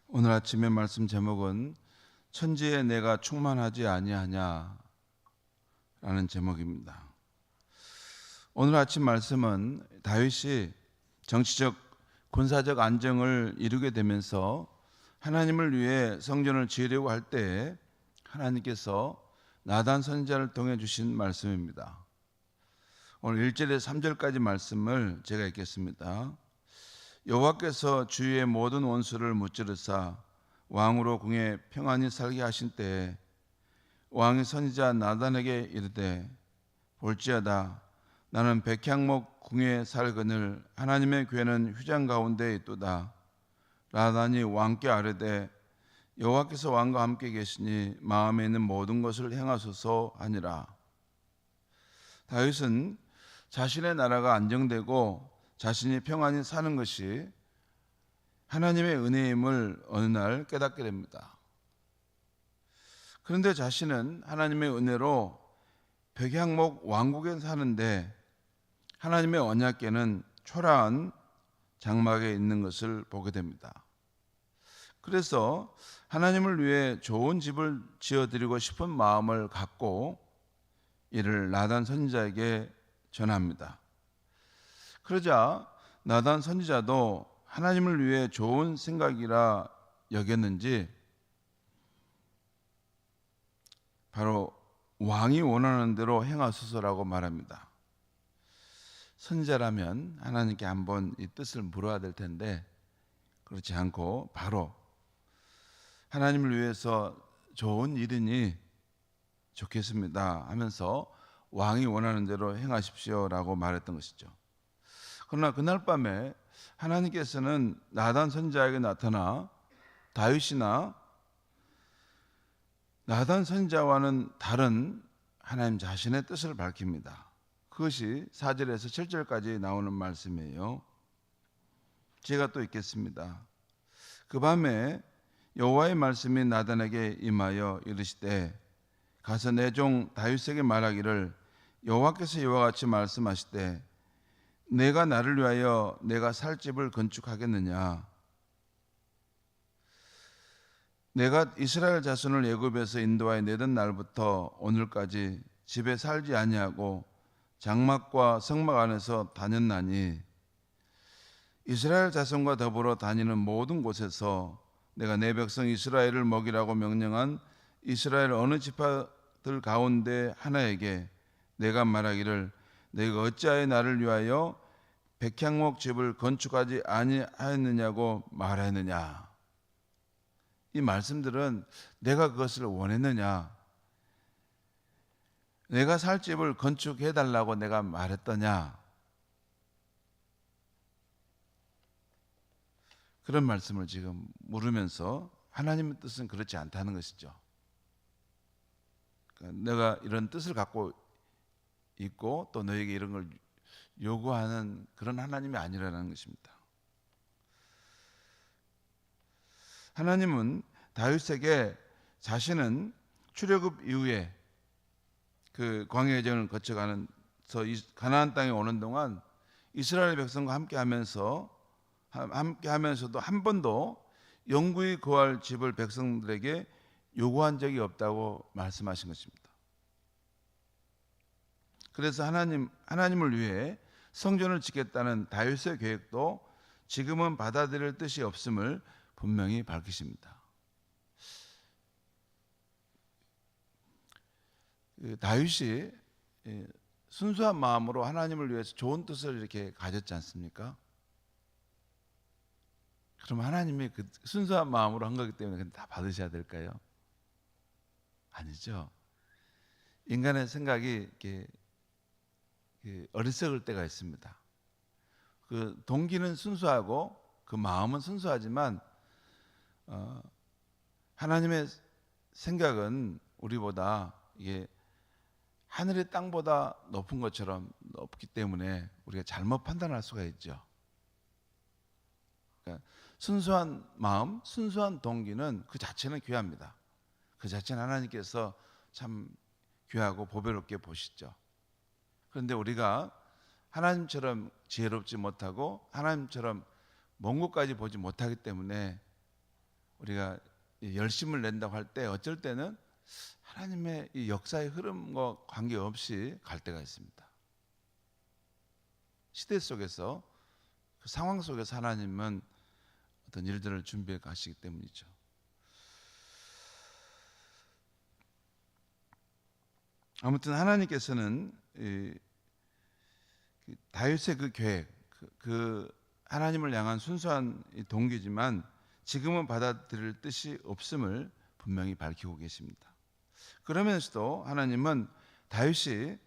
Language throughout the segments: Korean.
오늘 아침의 말씀 제목은 천지에 내가 충만하지 아니하냐 라는 제목입니다. 오늘 아침 말씀은 다윗이 정치적 군사적 안정을 이루게 되면서 하나님을 위해 성전을 지으려고 할 때에 하나님께서 나단 선지자를 통해 주신 말씀입니다. 오늘 1절에서 3절까지 말씀을 제가 읽겠습니다. 여호와께서 주위의 모든 원수를 무찌르사 왕으로 궁에 평안히 살게 하신 때에 왕이 선지자 나단에게 이르되 볼지어다 나는 백향목 궁에 살거늘 하나님의 궤는 휘장 가운데 있도다. 나단이 왕께 아뢰되 여호와께서 왕과 함께 계시니 마음에 있는 모든 것을 행하소서 하니라. 다윗은 자신의 나라가 안정되고 자신이 평안히 사는 것이 하나님의 은혜임을 어느 날 깨닫게 됩니다. 그런데 자신은 하나님의 은혜로 백향목 왕국에 사는데 하나님의 언약궤는 초라한 장막에 있는 것을 보게 됩니다. 그래서 하나님을 위해 좋은 집을 지어드리고 싶은 마음을 갖고 이를 나단 선지자에게 전합니다. 그러자 나단 선지자도 하나님을 위해 좋은 생각이라 여겼는지 바로 왕이 원하는 대로 행하소서라고 말합니다. 선지자라면 하나님께 한번 이 뜻을 물어야 될 텐데 그렇지 않고 바로 하나님을 위해서 좋은 일이니 좋겠습니다 하면서 왕이 원하는 대로 행하십시오라고 말했던 것이죠. 그러나 그날 밤에 하나님께서는 나단 선지자에게 나타나 다윗이나 나단 선지자와는 다른 하나님 자신의 뜻을 밝힙니다. 그것이 4절에서 7절까지 나오는 말씀이에요. 제가 또 읽겠습니다. 그 밤에 여호와의 말씀이 나단에게 임하여 이르시되 가서 내 종 다윗에게 말하기를 여호와께서 이와 같이 말씀하시되 내가 나를 위하여 내가 살 집을 건축하겠느냐? 내가 이스라엘 자손을 애굽에서 인도하여 내던 날부터 오늘까지 집에 살지 아니하고 장막과 성막 안에서 다녔나니 이스라엘 자손과 더불어 다니는 모든 곳에서 내가 내 백성 이스라엘을 먹이라고 명령한 이스라엘 어느 지파들 가운데 하나에게 내가 말하기를 내가 어찌하여 나를 위하여 백향목 집을 건축하지 아니하였느냐고 말하였느냐. 이 말씀들은 내가 그것을 원했느냐, 내가 살 집을 건축해 달라고 내가 말했더냐, 그런 말씀을 지금 물으면서 하나님의 뜻은 그렇지 않다는 것이죠. 내가 이런 뜻을 갖고 있고 또 너에게 이런 걸 요구하는 그런 하나님이 아니라는 것입니다. 하나님은 다윗에게 자신은 출애굽 이후에 그 광야 여정을 거쳐가면서 가나안 땅에 오는 동안 이스라엘 백성과 함께하면서도 한 번도 영구히 거할 집을 백성들에게 요구한 적이 없다고 말씀하신 것입니다. 그래서 하나님을 위해 성전을 짓겠다는 다윗의 계획도 지금은 받아들일 뜻이 없음을 분명히 밝히십니다. 다윗이 순수한 마음으로 하나님을 위해서 좋은 뜻을 이렇게 가졌지 않습니까? 그럼 하나님이 그 순수한 마음으로 한 거기 때문에 다 받으셔야 될까요? 아니죠. 인간의 생각이 이렇게 어리석을 때가 있습니다. 그 동기는 순수하고 그 마음은 순수하지만 하나님의 생각은 우리보다 이게 하늘의 땅보다 높은 것처럼 높기 때문에 우리가 잘못 판단할 수가 있죠. 그러니까 순수한 마음, 순수한 동기는 그 자체는 귀합니다. 그 자체는 하나님께서 참 귀하고 보배롭게 보시죠. 그런데 우리가 하나님처럼 지혜롭지 못하고 하나님처럼 먼 곳까지 보지 못하기 때문에 우리가 열심을 낸다고 할 때 어쩔 때는 하나님의 이 역사의 흐름과 관계없이 갈 때가 있습니다. 시대 속에서 그 상황 속에서 하나님은 어떤 일들을 준비해 가시기 때문이죠. 아무튼 하나님께서는 다윗의 그 계획, 그 하나님을 향한 순수한 동기지만 지금은 받아들일 뜻이 없음을 분명히 밝히고 계십니다. 그러면서도 하나님은 다윗이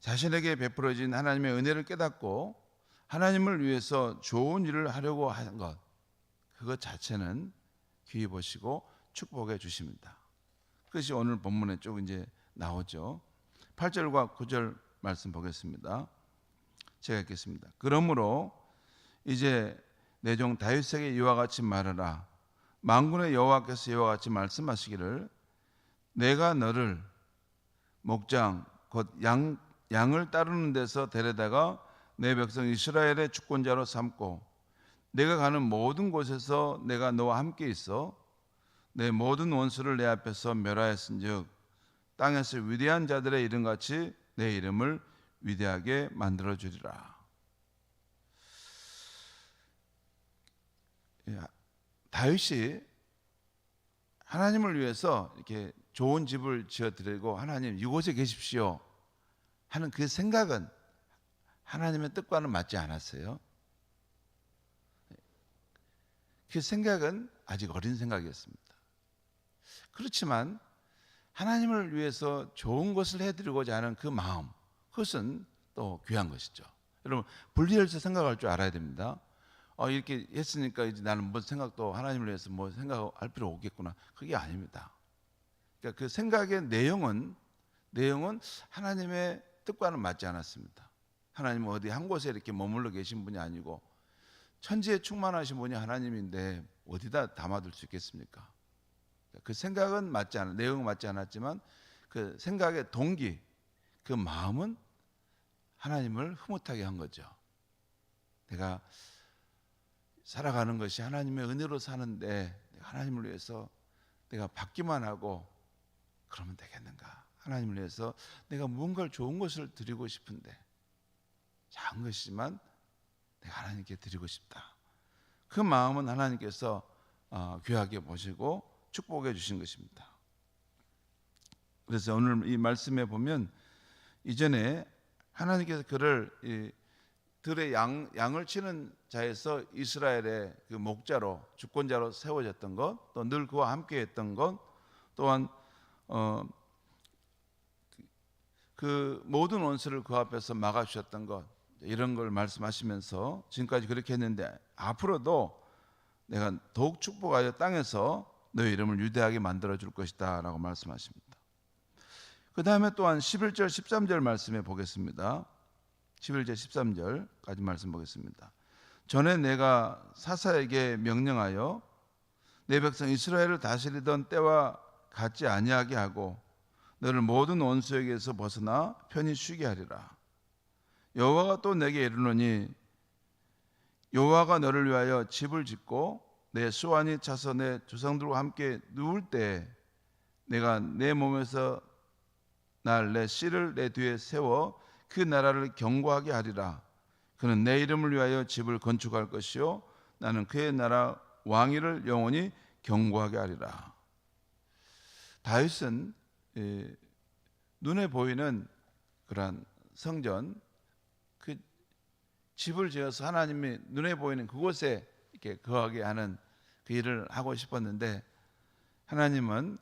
자신에게 베풀어진 하나님의 은혜를 깨닫고 하나님을 위해서 좋은 일을 하려고 하는 것, 그것 자체는 귀히 보시고 축복해 주십니다. 그것이 오늘 본문에 쭉 이제 나오죠. 8절과 9절 말씀 보겠습니다. 제가 읽겠습니다. 그러므로 이제 내 종 다윗에게 이와 같이 말하라. 만군의 여호와께서 이와 같이 말씀하시기를 내가 너를 목장 곧 양을 따르는 데서 데려다가 내 백성 이스라엘의 주권자로 삼고 내가 가는 모든 곳에서 내가 너와 함께 있어 내 모든 원수를 내 앞에서 멸하였은즉 땅에서 위대한 자들의 이름같이 내 이름을 위대하게 만들어 주리라. 다윗이 하나님을 위해서 이렇게 좋은 집을 지어드리고 하나님 이곳에 계십시오 하는 그 생각은 하나님의 뜻과는 맞지 않았어요. 그 생각은 아직 어린 생각이었습니다. 그렇지만 하나님을 위해서 좋은 것을 해드리고자 하는 그 마음, 그것은 또 귀한 것이죠. 여러분 분리해서 생각할 줄 알아야 됩니다. 이렇게 했으니까 이제 나는 뭐 생각도 하나님을 위해서 뭐 생각할 필요 없겠구나. 그게 아닙니다. 그러니까 그 생각의 내용은 하나님의 뜻과는 맞지 않았습니다. 하나님은 어디 한 곳에 이렇게 머물러 계신 분이 아니고 천지에 충만하신 분이 하나님인데 어디다 담아둘 수 있겠습니까? 그 생각은 내용은 맞지 않았지만 그 생각의 동기, 그 마음은 하나님을 흐뭇하게 한 거죠. 내가 살아가는 것이 하나님의 은혜로 사는데 하나님을 위해서 내가 받기만 하고 그러면 되겠는가? 하나님을 위해서 내가 무언가를 좋은 것을 드리고 싶은데 작은 것이지만 내가 하나님께 드리고 싶다. 그 마음은 하나님께서 귀하게 보시고 축복해 주신 것입니다. 그래서 오늘 이 말씀에 보면 이전에 하나님께서 그를 들의 양을 치는 자에서 이스라엘의 그 목자로 주권자로 세워졌던 것, 또 늘 그와 함께했던 것, 또한 그 모든 원수를 그 앞에서 막아주셨던 것, 이런 걸 말씀하시면서 지금까지 그렇게 했는데 앞으로도 내가 더욱 축복하여 땅에서 너의 이름을 위대하게 만들어 줄 것이다 라고 말씀하십니다. 그 다음에 또한 11절 13절 말씀에 보겠습니다. 11절 13절까지 말씀 보겠습니다. 전에 내가 사사에게 명령하여 내 백성 이스라엘을 다스리던 때와 같지 아니하게 하고 너를 모든 원수에게서 벗어나 편히 쉬게 하리라. 여호와가 또 내게 이르노니 여호와가 너를 위하여 집을 짓고 내 수완이 차서 내 조상들과 함께 누울 때 내가 내 몸에서 날 내 씨를 내 뒤에 세워 그 나라를 견고하게 하리라. 그는 내 이름을 위하여 집을 건축할 것이요 나는 그의 나라 왕위를 영원히 견고하게 하리라. 다윗은 눈에 보이는 그러한 성전, 그 집을 지어서 하나님이 눈에 보이는 그곳에 이렇게 거하게 하는 그 일을 하고 싶었는데 하나님은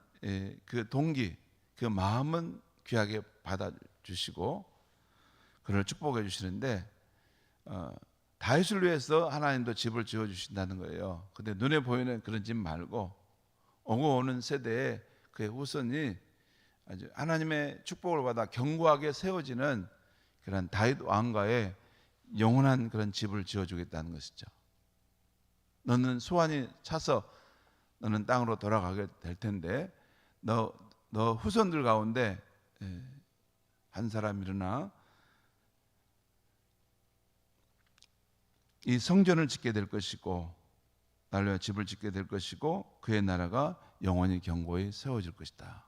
그 동기, 그 마음은 귀하게 받아주시고 그를 축복해 주시는데 다윗을 위해서 하나님도 집을 지어주신다는 거예요. 근데 눈에 보이는 그런 집 말고 오고 오는 세대에 그의 후손이 아주 하나님의 축복을 받아 견고하게 세워지는 그런 다윗 왕가의 영원한 그런 집을 지어주겠다는 것이죠. 너는 소환이 차서 너는 땅으로 돌아가게 될 텐데 너 후손들 가운데 한 사람 일어나 이 성전을 짓게 될 것이고 나를 위하여 집을 짓게 될 것이고 그의 나라가 영원히 견고히 세워질 것이다.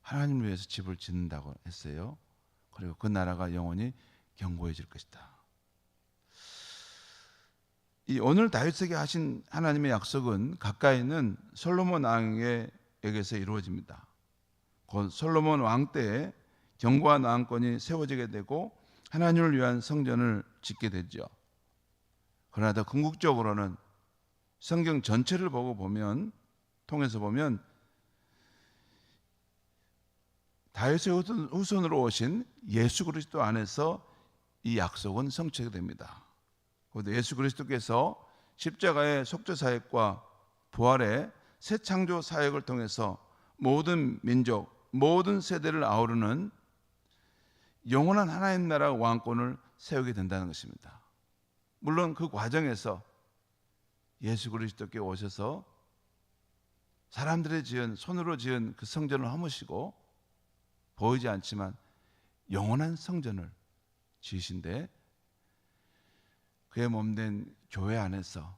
하나님을 위해서 집을 짓는다고 했어요. 그리고 그 나라가 영원히 견고해질 것이다. 이 오늘 다윗에게 하신 하나님의 약속은 가까이 있는 솔로몬 왕에게서 이루어집니다. 곧 솔로몬 왕 때에 견고한 왕권이 세워지게 되고 하나님을 위한 성전을 짓게 되죠. 그러나 더 궁극적으로는 성경 전체를 통해서 보면 다윗의 후손으로 오신 예수 그리스도 안에서 이 약속은 성취가 됩니다. 예수 그리스도께서 십자가의 속죄 사역과 부활의 새 창조 사역을 통해서 모든 민족, 모든 세대를 아우르는 영원한 하나님 나라 왕권을 세우게 된다는 것입니다. 물론 그 과정에서 예수 그리스도께 오셔서 사람들의 손으로 지은 그 성전을 허무시고 보이지 않지만 영원한 성전을 지으신데 그의 몸된 교회 안에서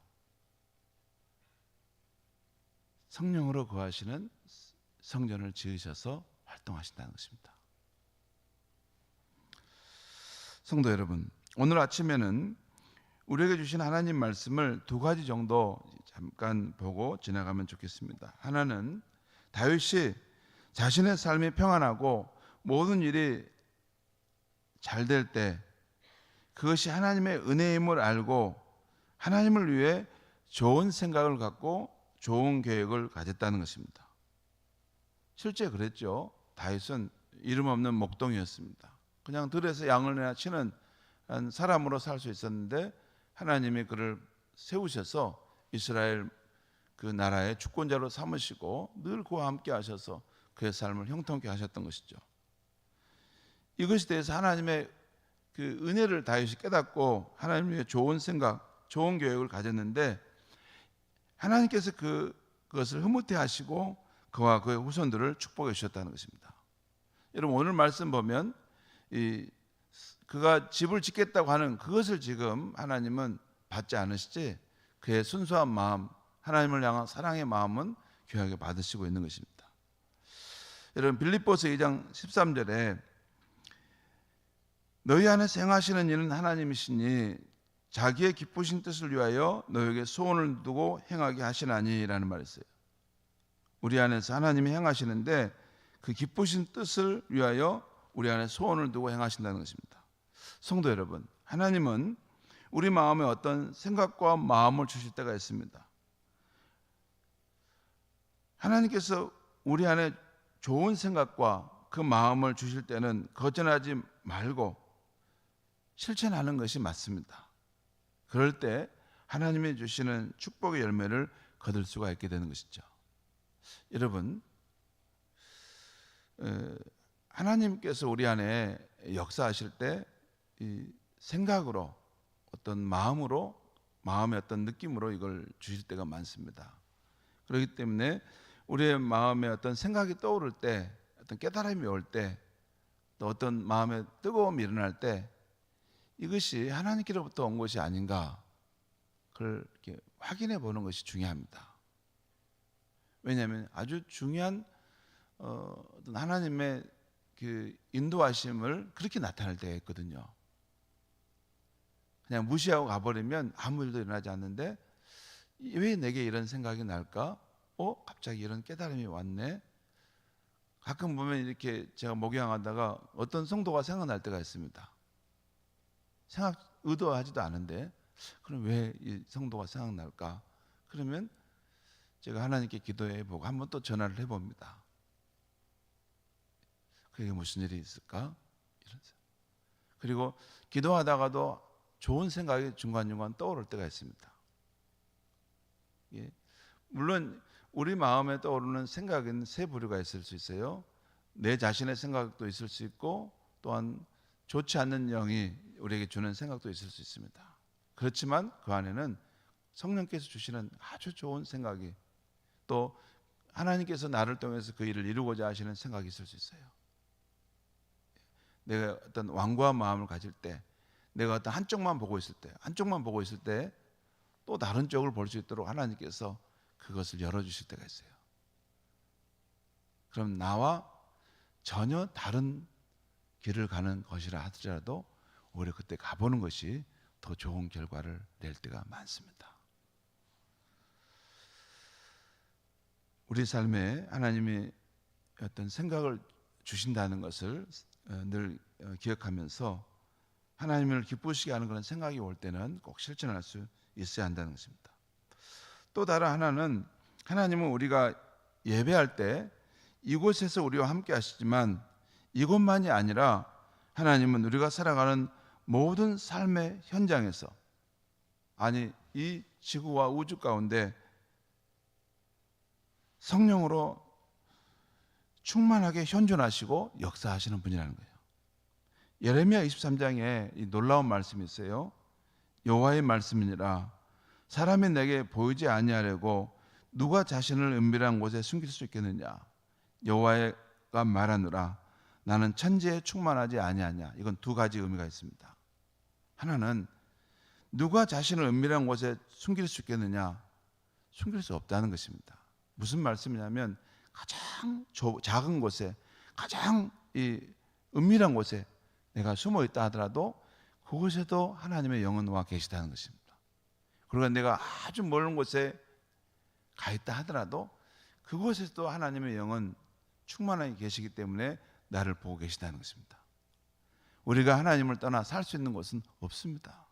성령으로 거하시는 성전을 지으셔서 활동하신다는 것입니다. 성도 여러분, 오늘 아침에는 우리에게 주신 하나님 말씀을 두 가지 정도 잠깐 보고 지나가면 좋겠습니다. 하나는 다윗이 자신의 삶이 평안하고 모든 일이 잘 될 때 그것이 하나님의 은혜임을 알고 하나님을 위해 좋은 생각을 갖고 좋은 계획을 가졌다는 것입니다. 실제 그랬죠. 다윗은 이름 없는 목동이었습니다. 그냥 들에서 양을 치는 사람으로 살 수 있었는데 하나님이 그를 세우셔서 이스라엘 그 나라의 주권자로 삼으시고 늘 그와 함께 하셔서 그의 삶을 형통케 하셨던 것이죠. 이것에 대해서 하나님의 그 은혜를 다윗이 깨닫고 하나님 위해 좋은 생각, 좋은 계획을 가졌는데 하나님께서 그것을 흐뭇해 하시고 그와 그의 후손들을 축복해 주셨다는 것입니다. 여러분 오늘 말씀 보면 그가 집을 짓겠다고 하는 그것을 지금 하나님은 받지 않으시지 그의 순수한 마음, 하나님을 향한 사랑의 마음은 귀하게 받으시고 있는 것입니다. 여러분 빌립보서 2장 13절에 너희 안에서 행하시는 이는 하나님이시니 자기의 기쁘신 뜻을 위하여 너희에게 소원을 두고 행하게 하시나니라는 말이 있어요. 우리 안에서 하나님이 행하시는데 그 기쁘신 뜻을 위하여 우리 안에 소원을 두고 행하신다는 것입니다. 성도 여러분, 하나님은 우리 마음에 어떤 생각과 마음을 주실 때가 있습니다. 하나님께서 우리 안에 좋은 생각과 그 마음을 주실 때는 거절하지 말고 실천하는 것이 맞습니다. 그럴 때 하나님이 주시는 축복의 열매를 거둘 수가 있게 되는 것이죠. 여러분, 하나님께서 우리 안에 역사하실 때 이 생각으로 어떤 마음의 어떤 느낌으로 이걸 주실 때가 많습니다. 그렇기 때문에 우리의 마음에 어떤 생각이 떠오를 때, 어떤 깨달음이 올 때, 또 어떤 마음의 뜨거움이 일어날 때 이것이 하나님께로부터 온 것이 아닌가 그걸 이렇게 확인해 보는 것이 중요합니다. 왜냐하면 아주 중요한 어떤 하나님의 그 인도하심을 그렇게 나타낼 때가 있거든요. 그냥 무시하고 가버리면 아무 일도 일어나지 않는데 왜 내게 이런 생각이 날까? 갑자기 이런 깨달음이 왔네. 가끔 보면 이렇게 제가 목양하다가 어떤 성도가 생각날 때가 있습니다. 의도하지도 않은데 그럼 왜 이 성도가 생각날까? 그러면 제가 하나님께 기도해 보고 한번 또 전화를 해봅니다. 그게 무슨 일이 있을까? 그리고 기도하다가도 좋은 생각이 중간중간 떠오를 때가 있습니다. 물론 우리 마음에 떠오르는 생각은 세 부류가 있을 수 있어요. 내 자신의 생각도 있을 수 있고 또한 좋지 않는 영이 우리에게 주는 생각도 있을 수 있습니다. 그렇지만 그 안에는 성령께서 주시는 아주 좋은 생각이 또 하나님께서 나를 통해서 그 일을 이루고자 하시는 생각이 있을 수 있어요. 내가 어떤 완고한 마음을 가질 때, 내가 어떤 한쪽만 보고 있을 때 또 다른 쪽을 볼 수 있도록 하나님께서 그것을 열어주실 때가 있어요. 그럼 나와 전혀 다른 길을 가는 것이라 하더라도 오히려 그때 가보는 것이 더 좋은 결과를 낼 때가 많습니다. 우리 삶에 하나님이 어떤 생각을 주신다는 것을 늘 기억하면서 하나님을 기쁘시게 하는 그런 생각이 올 때는 꼭 실천할 수 있어야 한다는 것입니다. 또 다른 하나는 하나님은 우리가 예배할 때 이곳에서 우리와 함께 하시지만 이곳만이 아니라 하나님은 우리가 살아가는 모든 삶의 현장에서, 아니 이 지구와 우주 가운데 성령으로 충만하게 현존하시고 역사하시는 분이라는 거예요. 예레미야 23장에 이 놀라운 말씀이 있어요. 여호와의 말씀이니라 사람이 내게 보이지 아니하려고 누가 자신을 은밀한 곳에 숨길 수 있겠느냐. 여호와가 말하노라 나는 천지에 충만하지 아니하냐. 이건 두 가지 의미가 있습니다. 하나는 누가 자신을 은밀한 곳에 숨길 수 있겠느냐. 숨길 수 없다는 것입니다. 무슨 말씀이냐면 가장 작은 곳에, 가장 이 은밀한 곳에 내가 숨어 있다 하더라도 그곳에도 하나님의 영은 와 계시다는 것입니다. 그러니까 내가 아주 먼 곳에 가 있다 하더라도 그곳에서도 하나님의 영은 충만하게 계시기 때문에 나를 보고 계시다는 것입니다. 우리가 하나님을 떠나 살 수 있는 곳은 없습니다.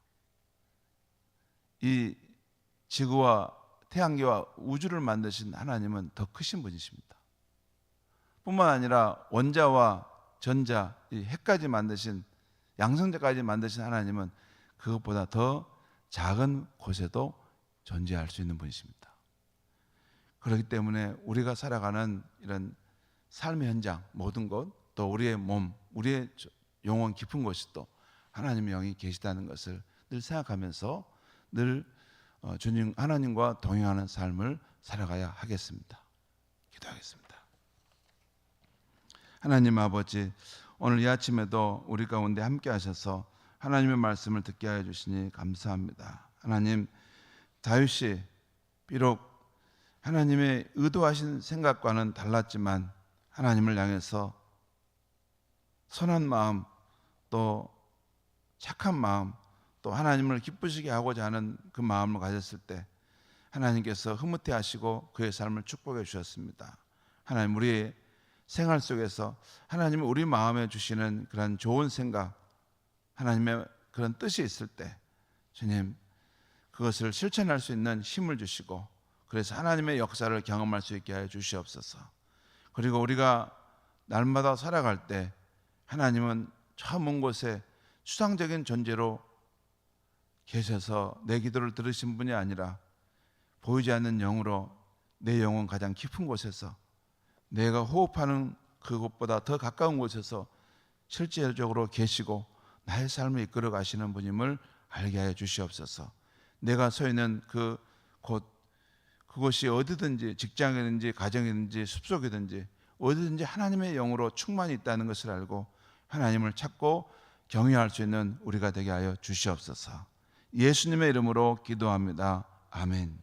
이 지구와 태양계와 우주를 만드신 하나님은 더 크신 분이십니다. 뿐만 아니라 원자와 전자, 이 핵까지 만드신, 양성자까지 만드신 하나님은 그것보다 더 작은 곳에도 존재할 수 있는 분이십니다. 그렇기 때문에 우리가 살아가는 이런 삶의 현장, 모든 것, 또 우리의 몸, 우리의 영혼 깊은 곳에도 하나님의 영이 계시다는 것을 늘 생각하면서 늘 주님 하나님과 동행하는 삶을 살아가야 하겠습니다. 기도하겠습니다. 하나님 아버지, 오늘 이 아침에도 우리 가운데 함께 하셔서 하나님의 말씀을 듣게 하여 주시니 감사합니다. 하나님, 다윗이 비록 하나님의 의도하신 생각과는 달랐지만 하나님을 향해서 선한 마음, 또 착한 마음, 또 하나님을 기쁘시게 하고자 하는 그 마음을 가졌을 때 하나님께서 흐뭇해 하시고 그의 삶을 축복해 주셨습니다. 하나님, 우리의 생활 속에서 하나님은 우리 마음에 주시는 그런 좋은 생각, 하나님의 그런 뜻이 있을 때 주님 그것을 실천할 수 있는 힘을 주시고, 그래서 하나님의 역사를 경험할 수 있게 하여 주시옵소서. 그리고 우리가 날마다 살아갈 때 하나님은 저 먼 곳에 수상적인 존재로 계셔서 내 기도를 들으신 분이 아니라 보이지 않는 영으로 내 영혼 가장 깊은 곳에서, 내가 호흡하는 그곳보다 더 가까운 곳에서 실제적으로 계시고 나의 삶을 이끌어 가시는 분임을 알게 하여 주시옵소서. 내가 서 있는 그곳이 어디든지, 직장이든지 가정이든지 숲속이든지 어디든지 하나님의 영으로 충만히 있다는 것을 알고 하나님을 찾고 경외할 수 있는 우리가 되게 하여 주시옵소서. 예수님의 이름으로 기도합니다. 아멘.